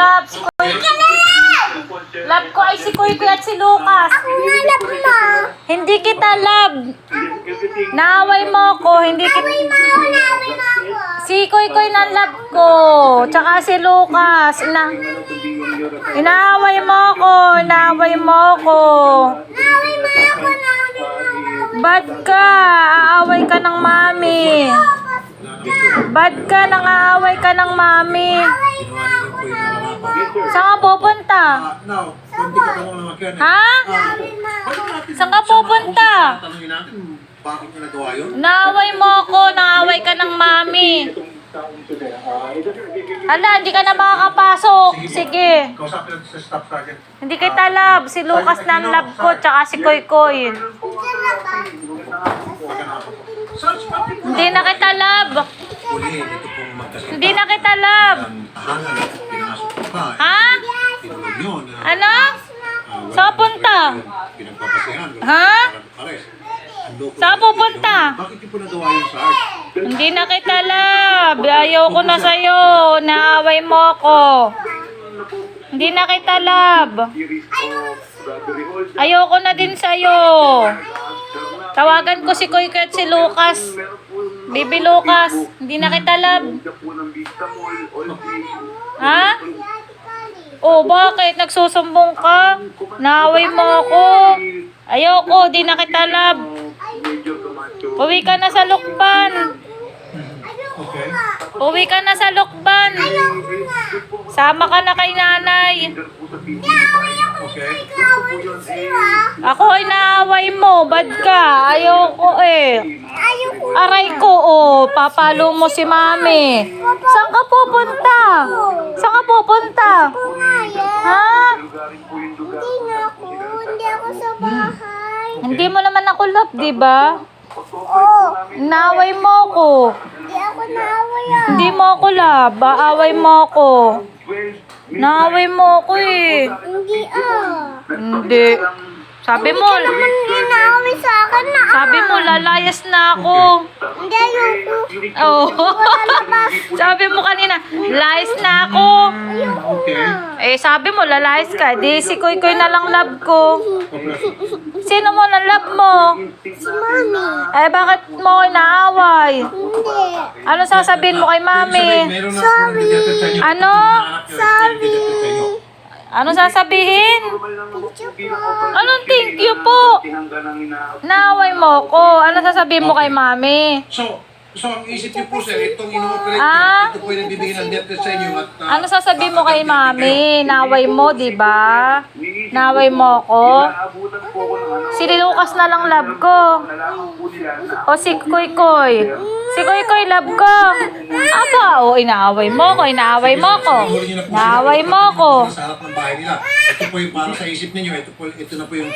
love. Si Kuy. Love ko ay si Kuy at si Lucas. Ako nga love mo. Hindi kita love. Naaway mo ko. Hindi kita... Naway mo ako. Si Kuy ng love ko. Tsaka si Lucas. Inaaway mo ko. Inaaway mo ko. Naway mo ako. Bad ka. Aaway ka ng mami. Bad ka. Nangaaway ka ng mami. Saan ka pupunta? Ha? Saan ka pupunta? Bakit niya nagawa yun? Naaway mo ako. Naaway ka ng mami. Hala, hindi ka na makakapasok. Sige. Kausapin natin sa staff sergeant. Hindi kita love. Si Lucas na ang love ko. Tsaka si Koy. Search pati po. Hindi na kita love. Uli, ito pong magkasama. Hindi na kita love. Ang tahanan at pinasok ko pa. Ha? Tinulog nyo na... Ano? Saan punta? Pinagpapasihan. Ha? Saan pupunta? Bakit niyo po nagawa yun sa art? Hindi na kita love. Ayoko na sa'yo. Naaway mo ako. Hindi na kita love. Ayoko na din sa'yo. Tawagan ko si Kuy at si Lucas. Baby Lucas. Hindi na kita love. Ha? Oh, bakit? Nagsusumbong ka? Naaway mo ako. Ayoko. Di na kita love. Uwi ka na sa Lukban. Okay. Uwi ka na sa Lukban. Sama ka na kay nanay. Okay. Ako ay naaway mo. Bad ka. Ayoko eh. Ayoko. Aray ko oh. Papalo mo si mami. Saan ka pupunta? Saan ka pupunta? Ha? Hindi na ako. Hindi ako sa bahay. Hindi mo naman ako love, di ba? Oo. Naaway mo ko. Hindi ako naway ah. Hindi mo ako love. Aaway mo ako. Naaway mo ako eh. Hindi ah. Hindi. Sabi mo, Naman ginaway sa akin na ah. sabi mo lalayas na ako. Hindi ayoko. Oh. Sabi mo kanina, layas na ako. Okay. Eh, sabi mo, lalayas ka. Di si Kuy na lang love ko. Sino mo na love mo? Si mami. Eh, bakit mo inaaway? Hindi. Ano sasabihin mo kay mami? Sorry. Ano? Sorry. Ano sasabihin? Thank you po. Anong thank you po? Naaway mo ko. Ano sasabihin mo kay mami? So ang isip niyo po sir, itong ino-operate Ah? ito po yung nagbibigay ng death sa inyo at... Ano sasabihin mo kay mami? Naaway mo, di ba? Naaway mo ko. Si Lucas na lang love ko. O si Kuy. Si Kuy love ko. Aba, o inaaway mo ko, inaaway mo ko. Naaway mo ko. Sa harap ng bahay nila. Ito po yung para sa isip ninyo, ito na po yung